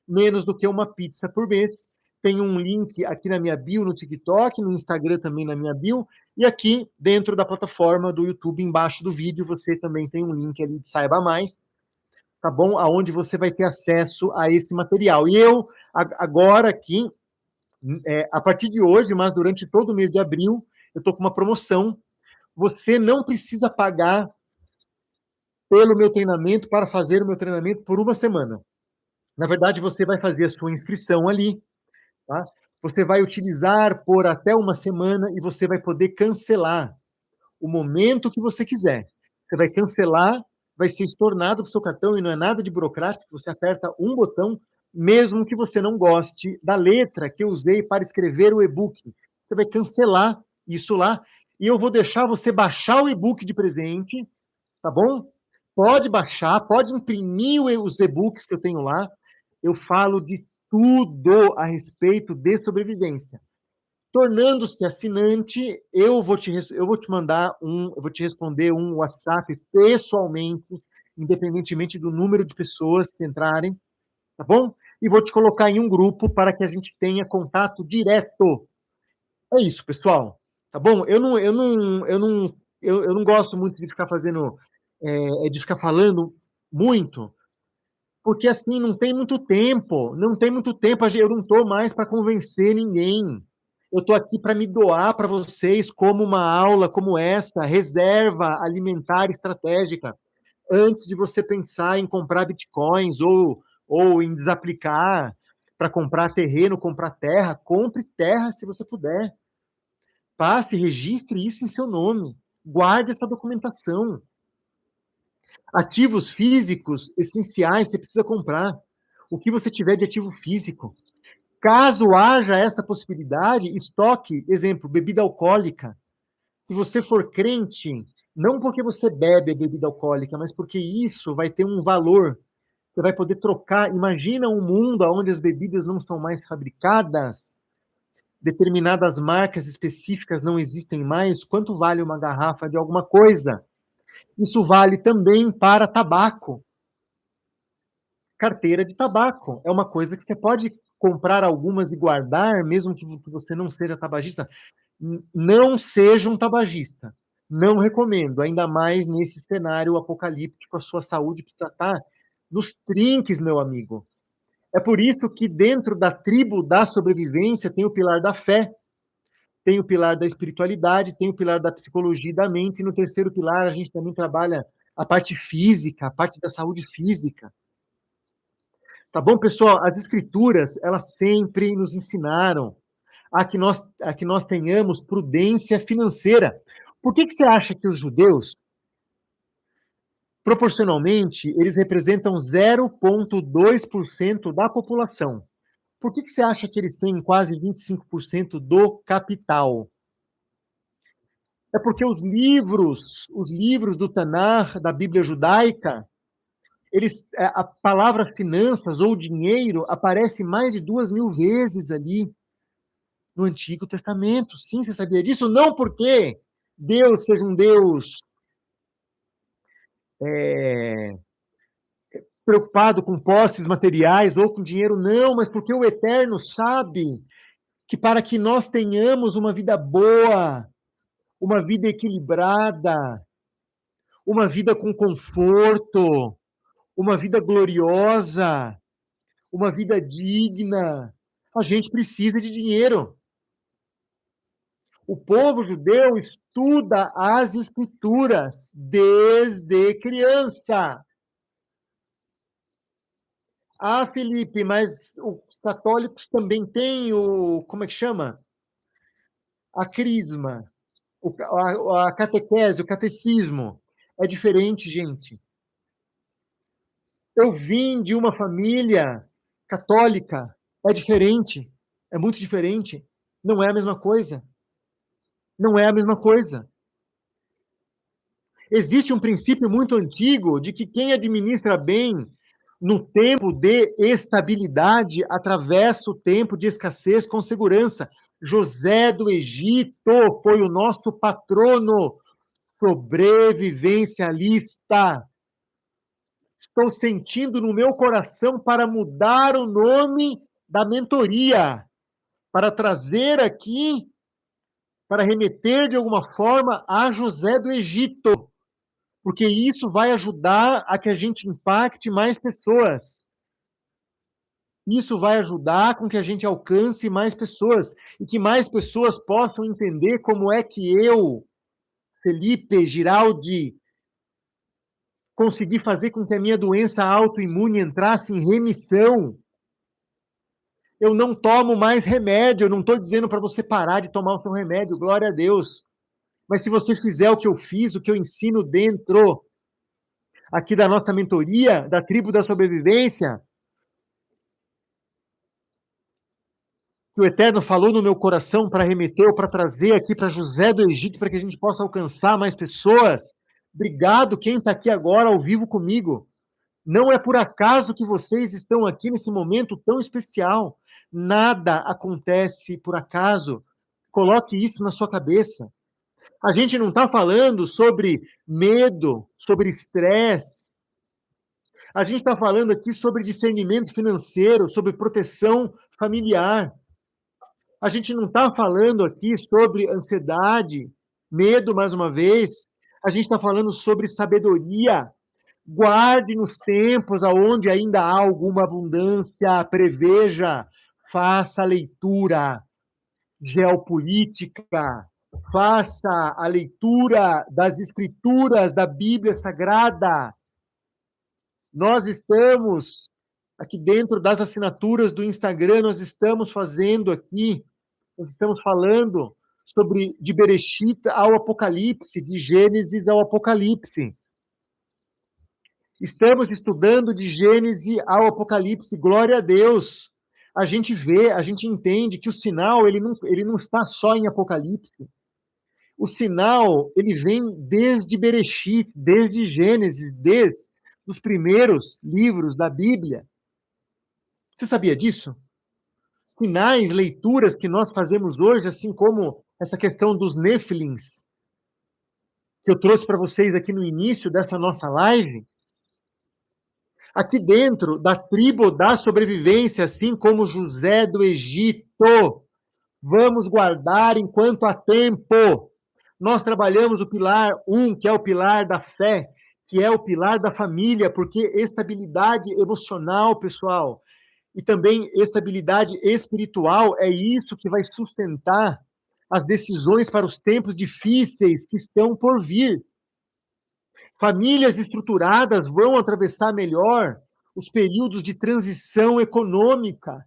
Speaker 1: menos do que uma pizza por mês. Tem um link aqui na minha bio, no TikTok, no Instagram também na minha bio, e aqui dentro da plataforma do YouTube, embaixo do vídeo, você também tem um link ali de Saiba Mais, tá bom? Aonde você vai ter acesso a esse material. E eu, agora aqui, a partir de hoje, mas durante todo o mês de abril, eu estou com uma promoção. Você não precisa pagar pelo meu treinamento, para fazer o meu treinamento por uma semana. Na verdade, você vai fazer a sua inscrição ali, tá? Você vai utilizar por até uma semana e você vai poder cancelar o momento que você quiser. Você vai cancelar, vai ser estornado para o seu cartão e não é nada de burocrático, você aperta um botão, mesmo que você não goste da letra que eu usei para escrever o e-book. Você vai cancelar isso lá e eu vou deixar você baixar o e-book de presente, tá bom? Pode baixar, pode imprimir os e-books que eu tenho lá. Eu falo de tudo a respeito de sobrevivência. Tornando-se assinante, eu vou te mandar eu vou te responder um WhatsApp pessoalmente, independentemente do número de pessoas que entrarem, tá bom? E vou te colocar em um grupo para que a gente tenha contato direto. É isso, pessoal. Tá bom? Eu não gosto muito de ficar fazendo, de ficar falando muito, porque assim não tem muito tempo, não tem muito tempo, eu não estou mais para convencer ninguém. Eu estou aqui para me doar para vocês como uma aula como essa, reserva alimentar estratégica, antes de você pensar em comprar bitcoins ou em desaplicar para comprar terreno, comprar terra, compre terra se você puder. Passe, registre isso em seu nome. Guarde essa documentação. Ativos físicos essenciais você precisa comprar. O que você tiver de ativo físico. Caso haja essa possibilidade, estoque, exemplo, bebida alcoólica. Se você for crente, não porque você bebe a bebida alcoólica, mas porque isso vai ter um valor. Você vai poder trocar. Imagina um mundo onde as bebidas não são mais fabricadas, determinadas marcas específicas não existem mais. Quanto vale uma garrafa de alguma coisa? Isso vale também para tabaco. Carteira de tabaco é uma coisa que você pode comprar algumas e guardar, mesmo que você não seja tabagista. Não seja um tabagista. Não recomendo, ainda mais nesse cenário apocalíptico, a sua saúde precisa estar nos trinques, meu amigo. É por isso que dentro da tribo da sobrevivência tem o pilar da fé, tem o pilar da espiritualidade, tem o pilar da psicologia e da mente, e no terceiro pilar a gente também trabalha a parte física, a parte da saúde física. Tá bom, pessoal? As escrituras, elas sempre nos ensinaram a que nós tenhamos prudência financeira. Por que você acha que os judeus, proporcionalmente, eles representam 0,2% da população? Por que você acha que eles têm quase 25% do capital? É porque os livros do Tanar, da Bíblia judaica, a palavra finanças ou dinheiro aparece mais de 2.000 vezes ali. no Antigo Testamento. Sim, você sabia disso? Não porque Deus seja um Deus preocupado com posses materiais ou com dinheiro, não, mas porque o Eterno sabe que para que nós tenhamos uma vida boa, uma vida equilibrada, uma vida com conforto, uma vida gloriosa, uma vida digna, a gente precisa de dinheiro. O povo judeu estuda as escrituras desde criança. Ah, Felipe, mas os católicos também têm como é que chama? A crisma, a catequese, o catecismo. É diferente, gente. Eu vim de uma família católica. É diferente. É muito diferente. Não é a mesma coisa. Não é a mesma coisa. Existe um princípio muito antigo de que quem administra bem no tempo de estabilidade atravessa o tempo de escassez com segurança. José do Egito foi o nosso patrono sobrevivencialista. Estou sentindo no meu coração para mudar o nome da mentoria, para trazer aqui, para remeter de alguma forma a José do Egito, porque isso vai ajudar a que a gente impacte mais pessoas. Isso vai ajudar com que a gente alcance mais pessoas e que mais pessoas possam entender como é que eu, Felipe Giraldi, consegui fazer com que a minha doença autoimune entrasse em remissão. Eu não tomo mais remédio, eu não estou dizendo para você parar de tomar o seu remédio, glória a Deus. Mas se você fizer o que eu fiz, o que eu ensino dentro aqui da nossa mentoria, da tribo da sobrevivência, que o Eterno falou no meu coração para remeter, para trazer aqui para José do Egito, para que a gente possa alcançar mais pessoas. Obrigado quem está aqui agora ao vivo comigo. Não é por acaso que vocês estão aqui nesse momento tão especial. Nada acontece por acaso. Coloque isso na sua cabeça. A gente não está falando sobre medo, sobre estresse. A gente está falando aqui sobre discernimento financeiro, sobre proteção familiar. A gente não está falando aqui sobre ansiedade, medo, mais uma vez. A gente está falando sobre sabedoria. Guarde nos tempos aonde ainda há alguma abundância, preveja, faça a leitura geopolítica, faça a leitura das escrituras da Bíblia Sagrada. Nós estamos aqui dentro das assinaturas do Instagram, nós estamos fazendo aqui, nós estamos falando sobre de Bereshit ao Apocalipse, de Gênesis ao Apocalipse. Estamos estudando de Gênesis ao Apocalipse, glória a Deus. A gente vê, a gente entende que o sinal ele não está só em Apocalipse. O sinal ele vem desde Bereshit, desde Gênesis, desde os primeiros livros da Bíblia. Você sabia disso? Sinais, leituras que nós fazemos hoje, assim como essa questão dos Nefilins, que eu trouxe para vocês aqui no início dessa nossa live, aqui dentro da tribo da sobrevivência, assim como José do Egito, vamos guardar enquanto há tempo. Nós trabalhamos o pilar 1, que é o pilar da fé, que é o pilar da família, porque estabilidade emocional, pessoal, e também estabilidade espiritual, é isso que vai sustentar as decisões para os tempos difíceis que estão por vir. Famílias estruturadas vão atravessar melhor os períodos de transição econômica,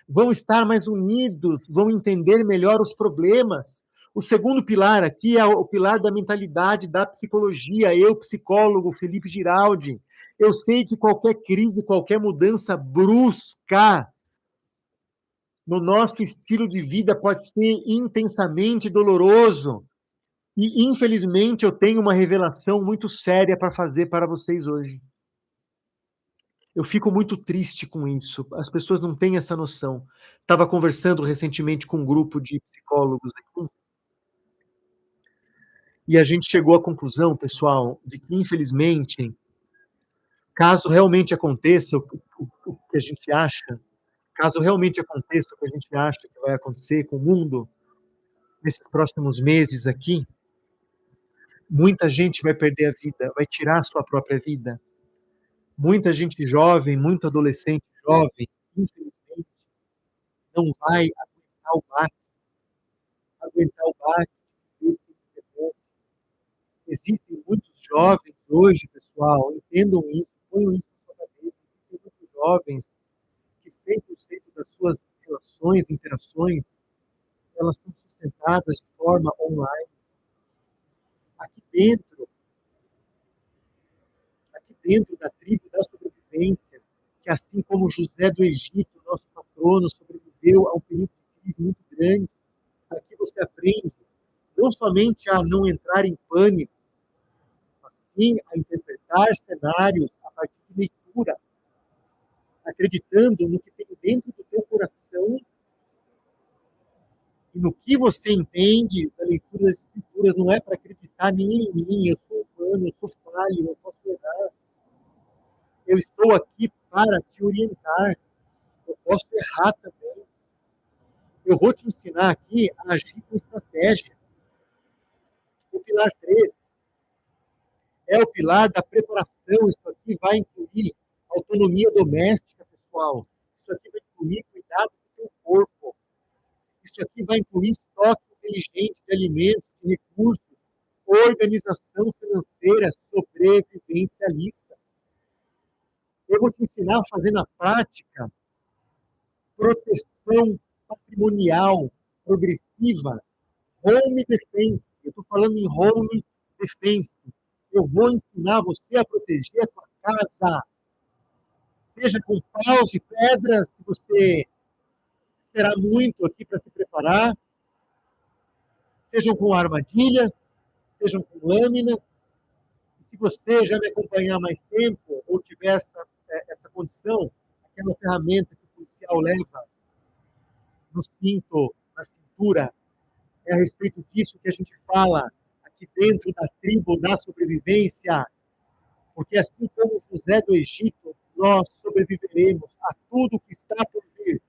Speaker 1: vão estar mais unidos, vão entender melhor os problemas. O segundo pilar aqui é o pilar da mentalidade, da psicologia. Eu, psicólogo, Felipe Giraldi, eu sei que qualquer crise, qualquer mudança brusca no nosso estilo de vida pode ser intensamente doloroso. E, infelizmente, eu tenho uma revelação muito séria para fazer para vocês hoje. Eu fico muito triste com isso. As pessoas não têm essa noção. Estava conversando recentemente com um grupo de psicólogos aqui, e a gente chegou à conclusão, pessoal, de que infelizmente, caso realmente aconteça o que a gente acha, caso realmente aconteça o que a gente acha que vai acontecer com o mundo nesses próximos meses aqui, muita gente vai perder a vida, vai tirar a sua própria vida. Muita gente jovem, muito adolescente jovem, infelizmente, não vai aguentar o baque desse terror. Existem muitos jovens hoje, pessoal, entendam isso, ponham isso na sua cabeça. Existem muitos jovens que 100% das suas relações, interações, elas são sustentadas de forma online. Aqui dentro, aqui dentro da tribo da sobrevivência, que assim como José do Egito, nosso patrono, sobreviveu a um período de crise muito grande, aqui você aprende não somente a não entrar em pânico, mas sim a interpretar cenários a partir de leitura, acreditando no que tem dentro do teu coração e no que você entende da leitura das escrituras. Não é para acreditar nem em mim, eu sou humano, eu sou falho, eu posso errar. Eu estou aqui para te orientar. Eu posso errar também. Eu vou te ensinar aqui a agir com estratégia. O pilar 3 é o pilar da preparação. Isso aqui vai incluir autonomia doméstica, pessoal. Isso aqui vai incluir cuidado do teu corpo. Isso aqui vai incluir estoque inteligente de alimentos, de recursos, organização financeira, sobrevivencialista. Eu vou te ensinar a fazer na prática proteção patrimonial progressiva, home defense. Eu estou falando em home defense. Eu vou ensinar você a proteger a tua casa, seja com paus e pedras, se você esperar muito aqui para se preparar, sejam com armadilhas, sejam com lâminas. E se você já me acompanhar há mais tempo, ou tiver essa condição, aquela ferramenta que o policial leva no cinto, na cintura, é a respeito disso que a gente fala aqui dentro da tribo da sobrevivência, porque assim como José do Egito, nós sobreviveremos a tudo que está por vir.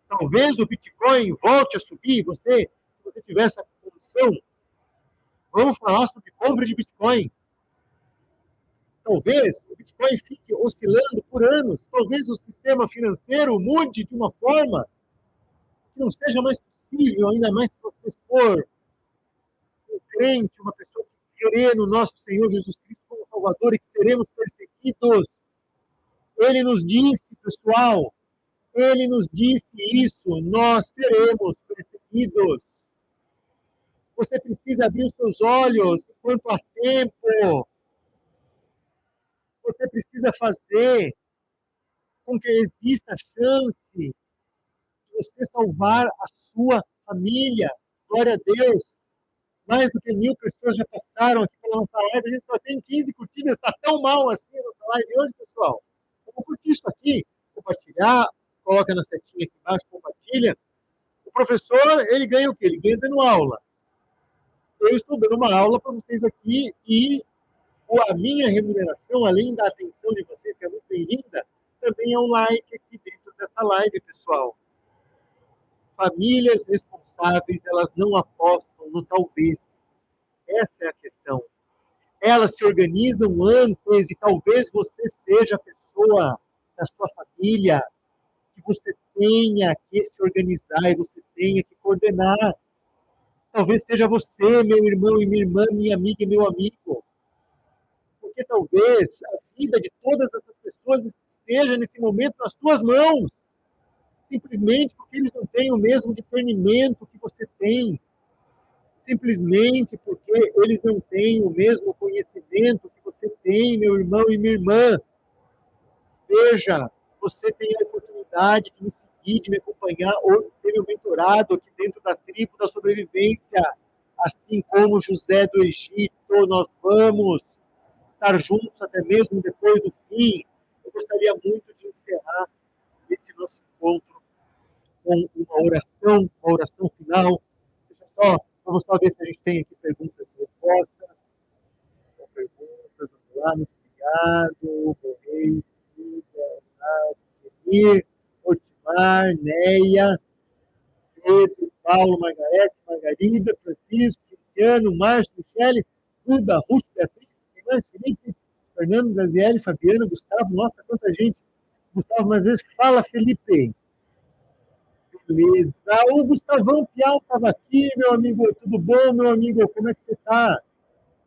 Speaker 1: Talvez o Bitcoin volte a subir, se você tiver essa condição, vamos falar sobre compra de Bitcoin. Talvez o Bitcoin fique oscilando por anos, talvez o sistema financeiro mude de uma forma que não seja mais possível, ainda mais se você for um crente, uma pessoa que crê no nosso Senhor Jesus Cristo como Salvador e que seremos perseguidos. Ele nos disse, pessoal, ele nos disse isso, nós seremos perseguidos. Você precisa abrir os seus olhos enquanto há tempo. Você precisa fazer com que exista a chance de você salvar a sua família. Glória a Deus. Mais do que 1.000 pessoas já passaram aqui pela nossa live. A gente só tem 15 curtidas. Está tão mal assim a nossa live hoje, pessoal. Vamos curtir isso aqui, compartilhar, coloca na setinha aqui embaixo, compartilha. O professor, ele ganha o quê? Ele ganha dando aula. Eu estou dando uma aula para vocês aqui e a minha remuneração, além da atenção de vocês, que é muito bem-vinda, também é um like aqui dentro dessa live, pessoal. Famílias responsáveis, elas não apostam no talvez. Essa é a questão. Elas se organizam antes e talvez você seja a pessoa da sua família que você tenha que se organizar e você tenha que coordenar. Talvez seja você, meu irmão e minha irmã, minha amiga e meu amigo. Porque talvez a vida de todas essas pessoas esteja nesse momento nas tuas mãos. Simplesmente porque eles não têm o mesmo discernimento que você tem. Simplesmente porque eles não têm o mesmo conhecimento que você tem, meu irmão e minha irmã. Veja, você tem a oportunidade de me seguir, de me acompanhar ou de ser meu mentorado aqui dentro da tribo da sobrevivência. Assim como José do Egito, nós vamos estar juntos até mesmo depois do fim. Eu gostaria muito de encerrar esse nosso encontro com uma oração final. Deixa só, vamos só ver se a gente tem aqui perguntas e respostas. Então, perguntas, vamos lá, muito obrigado. Borrei, Cida, Emir, Otimar, Neia, Pedro, Paulo, Margarete, Margarida, Francisco, Cristiano, Márcio, Michele, Duda, Ruth, Beatriz, Guimarães, Felipe, Fernando, Graziele, Fabiano, Gustavo, nossa, quanta gente. Gustavo, mais vezes, fala, Felipe. Beleza. O Gustavão Piau estava aqui, meu amigo. Tudo bom, meu amigo? Como é que você está?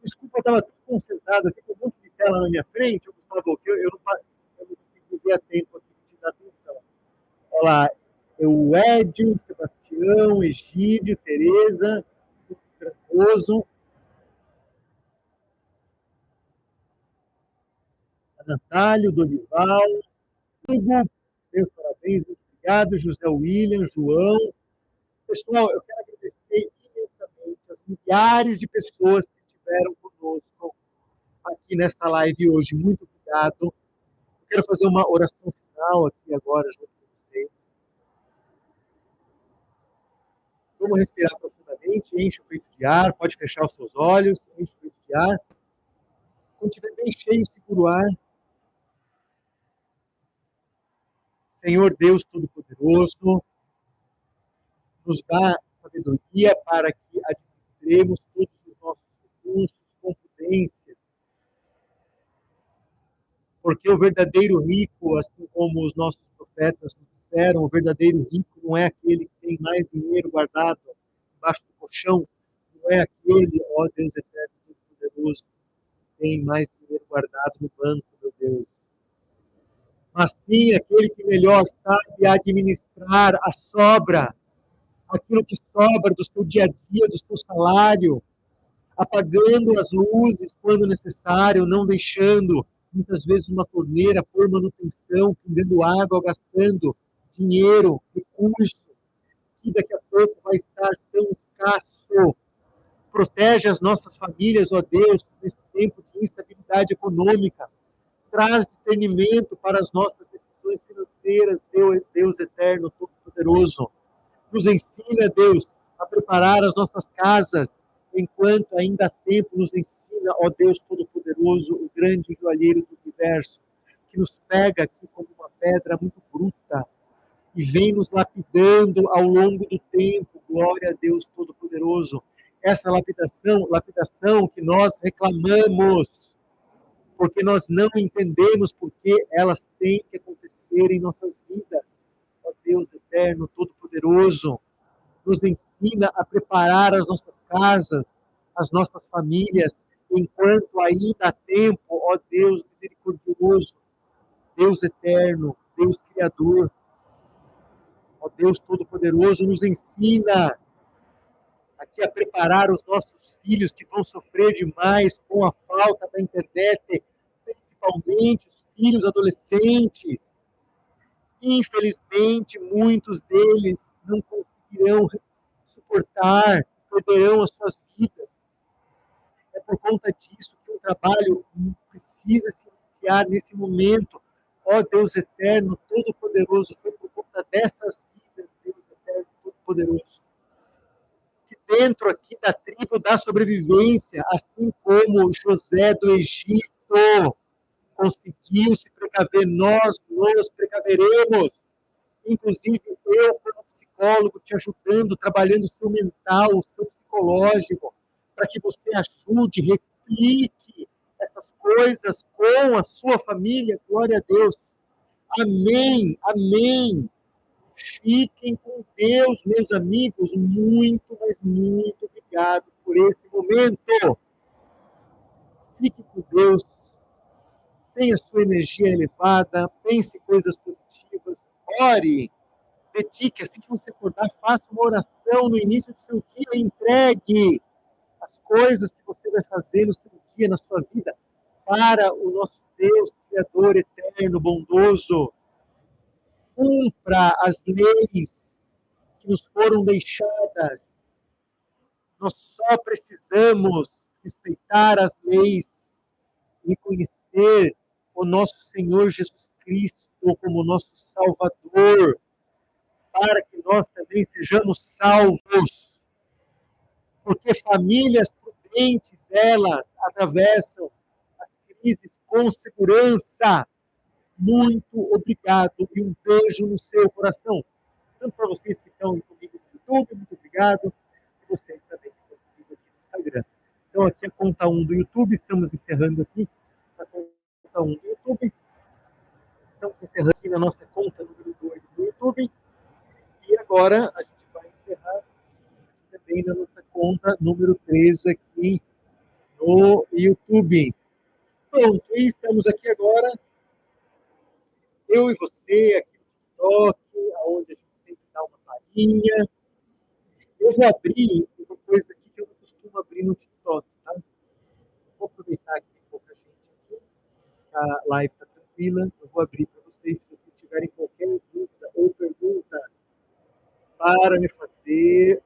Speaker 1: Desculpa, eu estava tão concentrado aqui com um monte de tela na minha frente, Gustavo, que eu não consegui ver a tempo aqui de te dar atenção. Olha lá, o Edil, Sebastião, Egídio, Tereza, Trancoso, a Natália, o Dorival, Hugo, meus parabéns, muito obrigado, José William, João. Pessoal, eu quero agradecer imensamente as milhares de pessoas que estiveram conosco aqui nessa live hoje. Muito obrigado. Eu quero fazer uma oração final aqui agora junto com vocês. Vamos respirar profundamente, enche o peito de ar, pode fechar os seus olhos, enche o peito de ar. Quando estiver bem cheio, segura o ar. Senhor Deus Todo-Poderoso, nos dá sabedoria para que administremos todos os nossos recursos com prudência, porque o verdadeiro rico, assim como os nossos profetas nos disseram, o verdadeiro rico não é aquele que tem mais dinheiro guardado embaixo do colchão, não é aquele, ó Deus eterno, todo-poderoso, que tem mais dinheiro guardado no banco, meu Deus. Mas sim aquele que melhor sabe administrar a sobra, aquilo que sobra do seu dia a dia, do seu salário, apagando as luzes quando necessário, não deixando muitas vezes uma torneira por manutenção, pingando água, gastando dinheiro, recurso, que daqui a pouco vai estar tão escasso. Protege as nossas famílias, ó Deus, nesse tempo de instabilidade econômica. Traz discernimento para as nossas decisões financeiras, Deus eterno, todo-poderoso. Nos ensina, Deus, a preparar as nossas casas, enquanto ainda há tempo. Nos ensina, ó Deus Todo-Poderoso, o grande joalheiro do universo, que nos pega aqui como uma pedra muito bruta e vem nos lapidando ao longo do tempo. Glória a Deus Todo-Poderoso. Essa lapidação que nós reclamamos, porque nós não entendemos por que elas têm que acontecer em nossas vidas. Ó Deus eterno, Todo-Poderoso, nos ensina a preparar as nossas casas, as nossas famílias, enquanto ainda há tempo, ó Deus misericordioso, Deus eterno, Deus Criador, ó Deus Todo-Poderoso, nos ensina aqui a preparar os nossos filhos que vão sofrer demais com a falta da internet, principalmente os filhos adolescentes. Infelizmente, muitos deles não conseguirão suportar, perderão as suas vidas. É por conta disso que o trabalho precisa se iniciar nesse momento. Ó Deus eterno, todo-poderoso, foi por conta dessas vidas, Deus eterno, todo-poderoso, que dentro aqui da tribo da sobrevivência, assim como José do Egito conseguiu se precaver, nós nos precaveremos. Inclusive, eu, como psicólogo, te ajudando, trabalhando o seu mental, o seu psicológico, para que você ajude, replique essas coisas com a sua família. Glória a Deus. Amém, amém. Fiquem com Deus, meus amigos. Muito, mas muito obrigado por esse momento. Fique com Deus. Tenha sua energia elevada. Pense coisas positivas. Ore. Dedique, assim que você acordar, faça uma oração no início do seu dia, entregue as coisas que você vai fazer no seu dia, na sua vida, para o nosso Deus, Criador, eterno, bondoso. Cumpra as leis que nos foram deixadas. Nós só precisamos respeitar as leis e conhecer o nosso Senhor Jesus Cristo como nosso Salvador, para que nós também sejamos salvos. Porque famílias prudentes, elas atravessam as crises com segurança. Muito obrigado e um beijo no seu coração. Tanto para vocês que estão comigo no YouTube, muito obrigado, e vocês também que estão comigo aqui no Instagram. Então, aqui é a conta 1 do YouTube, estamos encerrando aqui a conta 1 do YouTube. Estamos encerrando aqui na nossa conta número 2 do YouTube. E agora a gente vai encerrar também na nossa conta número 3 aqui no YouTube. Pronto, e estamos aqui agora, eu e você, aqui no TikTok, onde a gente sempre dá uma palhinha. Eu vou abrir uma coisa aqui que eu não costumo abrir no TikTok, tá? Vou aproveitar que tem pouca gente aqui, a live está tranquila, eu vou abrir para vocês, se vocês tiverem qualquer dúvida ou pergunta para me fazer,